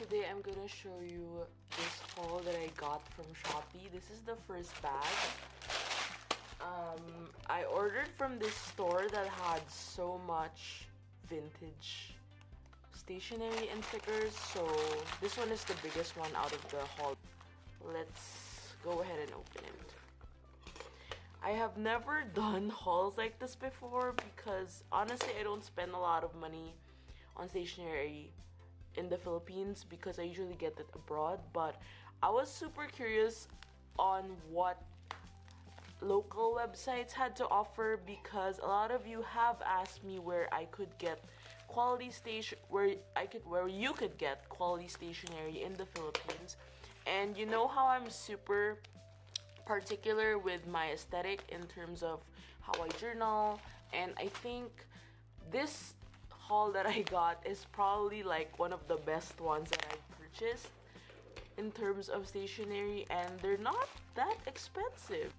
today I'm gonna show you this haul that I got from Shopee. This is the first bag. I ordered from this store that had so much vintage stationery and stickers, so this one is the biggest one out of the haul. Let's go ahead and open it. I have never done hauls like this before because honestly I don't spend a lot of money on stationery in the Philippines because I usually get it abroad, but I was super curious on what local websites had to offer because a lot of you have asked me where I could get quality where you could get quality stationery in the Philippines. And you know how I'm super particular with my aesthetic in terms of how I journal, and I think this haul that I got is probably like one of the best ones that I've purchased in terms of stationery, and they're not that expensive.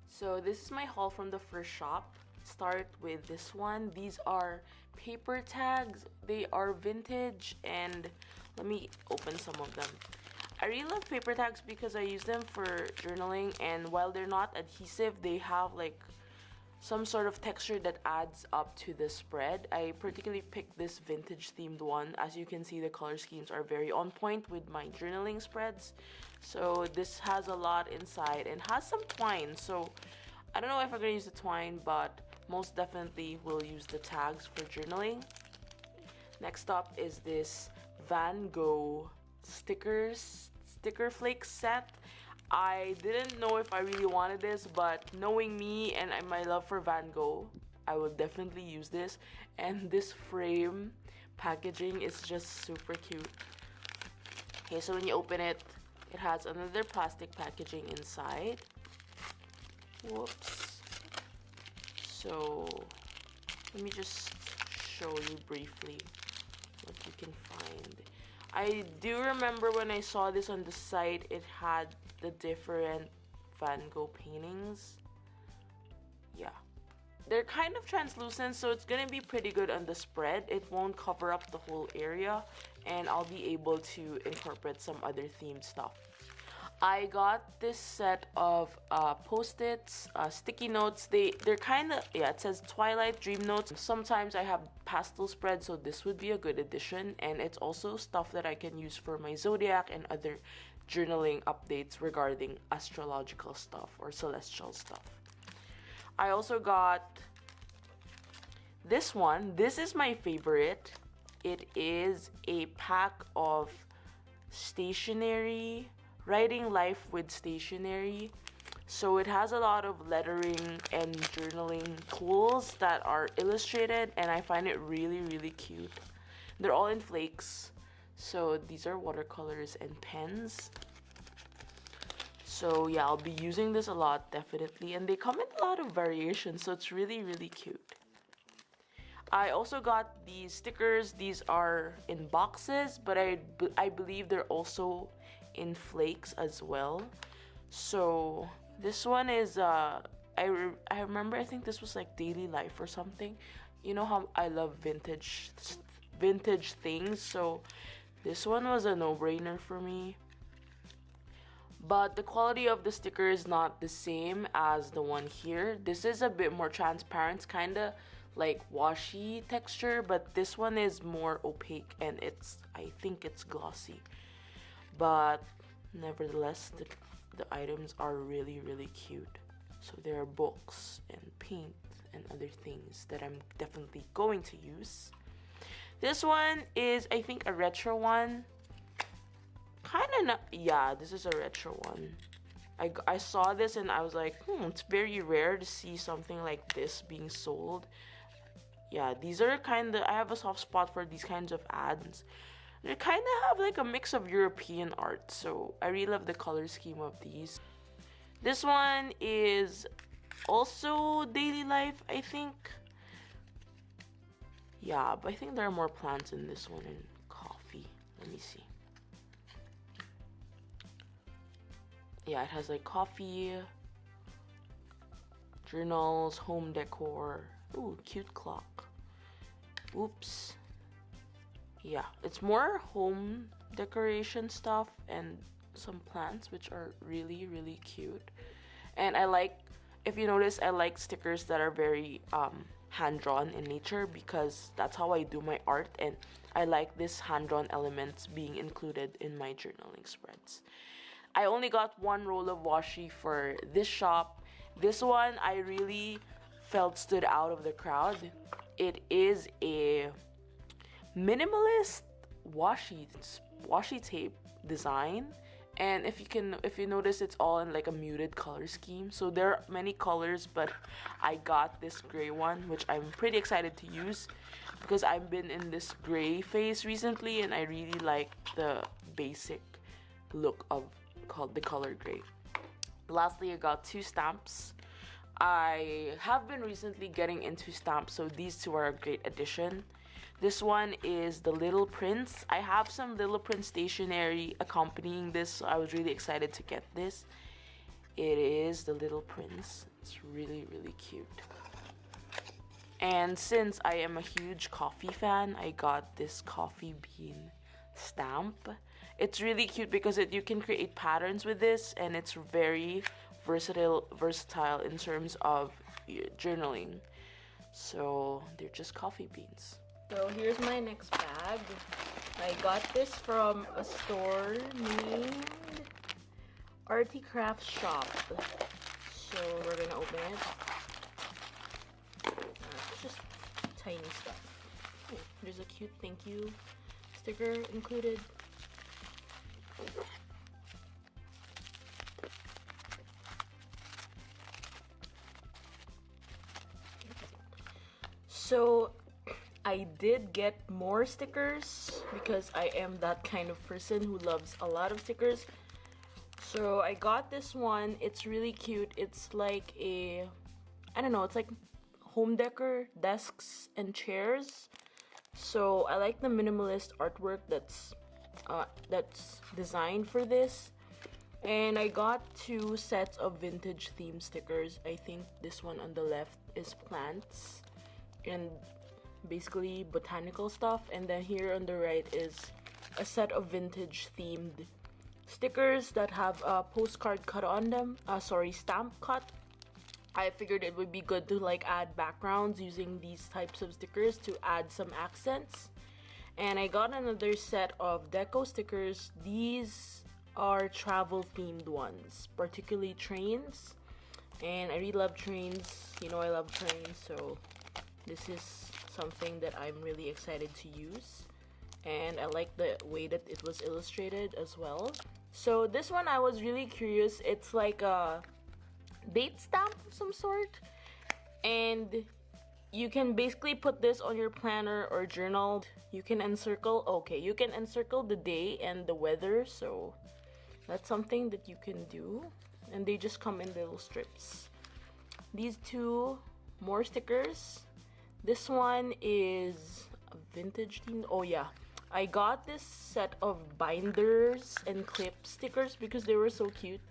So this is my haul from the first shop. Start with this one. These are paper tags. They are vintage, and let me open some of them. I really love paper tags because I use them for journaling, and while they're not adhesive, they have like some sort of texture that adds up to the spread. I particularly picked this vintage themed one. As you can see, the color schemes are very on point with my journaling spreads. So this has a lot inside and has some twine, so I don't know if I'm gonna use the twine, but most definitely will use the tags for journaling. Next up is this Van Gogh sticker flake set. I didn't know if I really wanted this, but knowing me and my love for Van Gogh, I will definitely use this. And this frame packaging is just super cute. Okay, so when you open it, it has another plastic packaging inside. Whoops. So let me just show you briefly what you can find. I do remember when I saw this on the site, it had the different Van Gogh paintings. Yeah, they're kind of translucent, so it's gonna be pretty good on the spread. It won't cover up the whole area, and I'll be able to incorporate some other themed stuff. I got this set of post-its, sticky notes. They're kind of, yeah, it says Twilight Dream Notes. Sometimes I have pastel spreads, so this would be a good addition. And it's also stuff that I can use for my zodiac and other journaling updates regarding astrological stuff or celestial stuff. I also got this one. This is my favorite. It is a pack of stationery, Writing Life with Stationery. So it has a lot of lettering and journaling tools that are illustrated, and I find it really cute. They're all in flakes, so these are watercolors and pens. So yeah, I'll be using this a lot, definitely, and they come in a lot of variations, so it's really cute. I also got these stickers. These are in boxes, but I believe they're also in flakes as well. So this one is I remember, I think this was like Daily Life or something. You know how I love vintage things, so this one was a no-brainer for me. But the quality of the sticker is not the same as the one here. This is a bit more transparent, kind of like washi texture, but this one is more opaque, and I think it's glossy. But nevertheless, the items are really cute. So there are books and paint and other things that I'm definitely going to use. This one is, I think, a retro one. Kind of not, yeah, this is a retro one. I saw this and I was like, it's very rare to see something like this being sold. Yeah, these are I have a soft spot for these kinds of ads. They kind of have like a mix of European art, so I really love the color scheme of these. This one is also Daily Life, I think. Yeah, but I think there are more plants in this one and coffee. Let me see. Yeah, it has like coffee, journals, home decor. Ooh, cute clock. Oops. Yeah, it's more home decoration stuff and some plants, which are really, really cute. And I like, if you notice, I like stickers that are very hand-drawn in nature, because that's how I do my art, and I like this hand-drawn elements being included in my journaling spreads. I only got one roll of washi for this shop. This one I really felt stood out of the crowd. It is a minimalist washi tape design, and if you notice, it's all in like a muted color scheme. So there are many colors, but I got this gray one, which I'm pretty excited to use because I've been in this gray phase recently, and I really like the basic look of the color gray. Lastly, I got 2 stamps. I have been recently getting into stamps, so these 2 are a great addition. This one is the Little Prince. I have some Little Prince stationery accompanying this, so I was really excited to get this. It is the Little Prince. It's really, really cute. And since I am a huge coffee fan, I got this coffee bean stamp. It's really cute because you can create patterns with this, and it's very versatile in terms of journaling. So they're just coffee beans. So here's my next bag. I got this from a store named Arti.crafts shop. So we're gonna open it. It's just tiny stuff. Oh, there's a cute thank you sticker included. So I did get more stickers because I am that kind of person who loves a lot of stickers. So I got this one. It's really cute. It's like a, I don't know, it's like home decor, desks and chairs. So I like the minimalist artwork that's designed for this. And I got 2 sets of vintage theme stickers. I think this one on the left is plants and basically botanical stuff, and then here on the right is a set of vintage themed stickers that have a postcard cut on them, stamp cut. I figured it would be good to like add backgrounds using these types of stickers to add some accents. And I got another set of deco stickers. These are travel themed ones, particularly trains, and I really love trains. You know I love trains, so this is something that I'm really excited to use, and I like the way that it was illustrated as well. So this one I was really curious. It's like a date stamp of some sort, and you can basically put this on your planner or journal. You can encircle the day and the weather, so that's something that you can do. And they just come in little strips. These 2 more stickers. This one is a vintage theme. Oh yeah, I got this set of binders and clip stickers because they were so cute.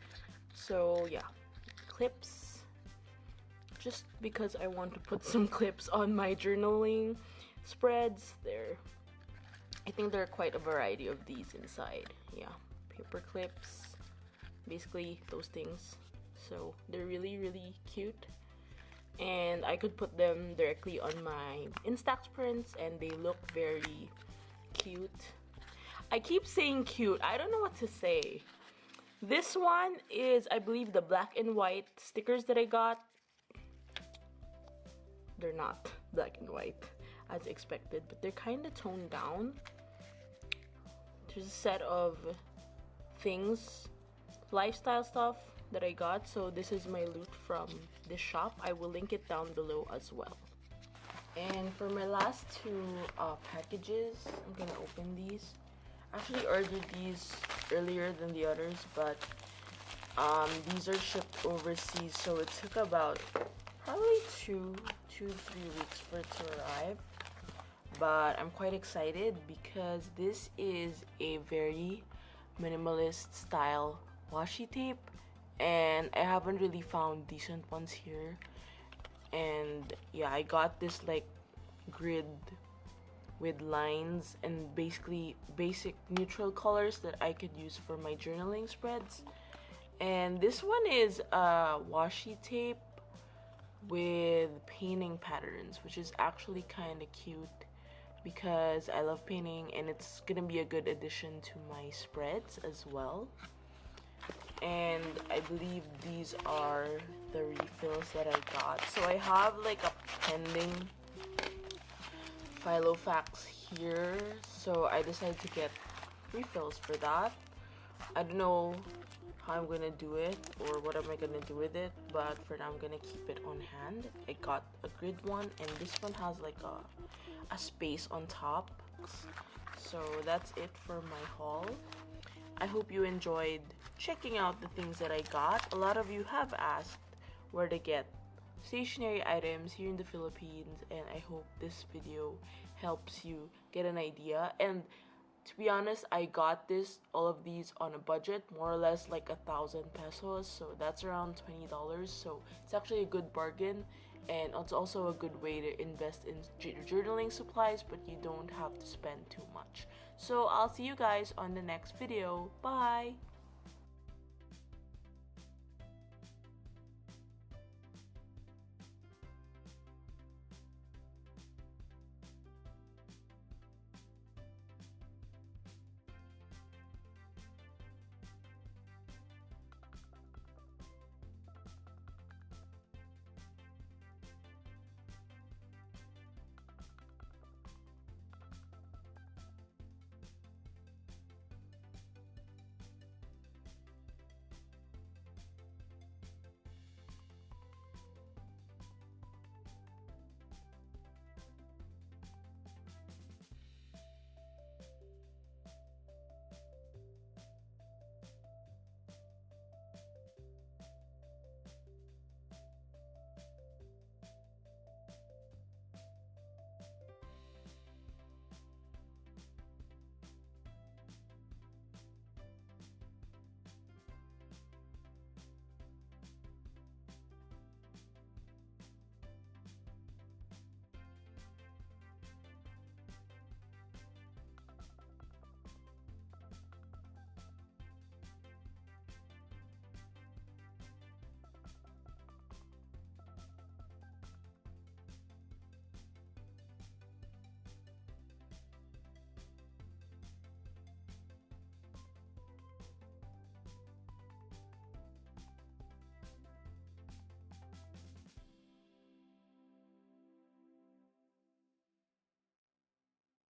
So yeah, clips, just because I want to put some clips on my journaling spreads. I think there are quite a variety of these inside. Yeah, paper clips, basically those things. So they're really, really cute, and I could put them directly on my Instax prints, and they look very cute. I keep saying cute. I don't know what to say. This one is, I believe, the black and white stickers that I got. They're not black and white as expected, but they're kind of toned down. There's a set of things, lifestyle stuff that I got. So this is my loot from this shop. I will link it down below as well. And for my last 2 packages, I'm gonna open these. I actually ordered these earlier than the others, but these are shipped overseas, so it took about probably 2-3 weeks for it to arrive. But I'm quite excited because this is a very minimalist style washi tape, and I haven't really found decent ones here. And yeah, I got this like grid with lines and basically basic neutral colors that I could use for my journaling spreads. And this one is a washi tape with painting patterns, which is actually kind of cute because I love painting, and it's gonna be a good addition to my spreads as well. And I believe these are the refills that I got. So I have like a pending Filofax here, so I decided to get refills for that. I don't know how I'm gonna do it or what am I gonna do with it, but for now I'm gonna keep it on hand. I got a grid one, and this one has like a space on top. So that's it for my haul. I hope you enjoyed checking out the things that I got. A lot of you have asked where to get stationery items here in the Philippines, and I hope this video helps you get an idea. And to be honest, I got all of these on a budget, more or less like 1,000 pesos, so that's around $20. So it's actually a good bargain, and it's also a good way to invest in journaling supplies, but you don't have to spend too much. So I'll see you guys on the next video. Bye!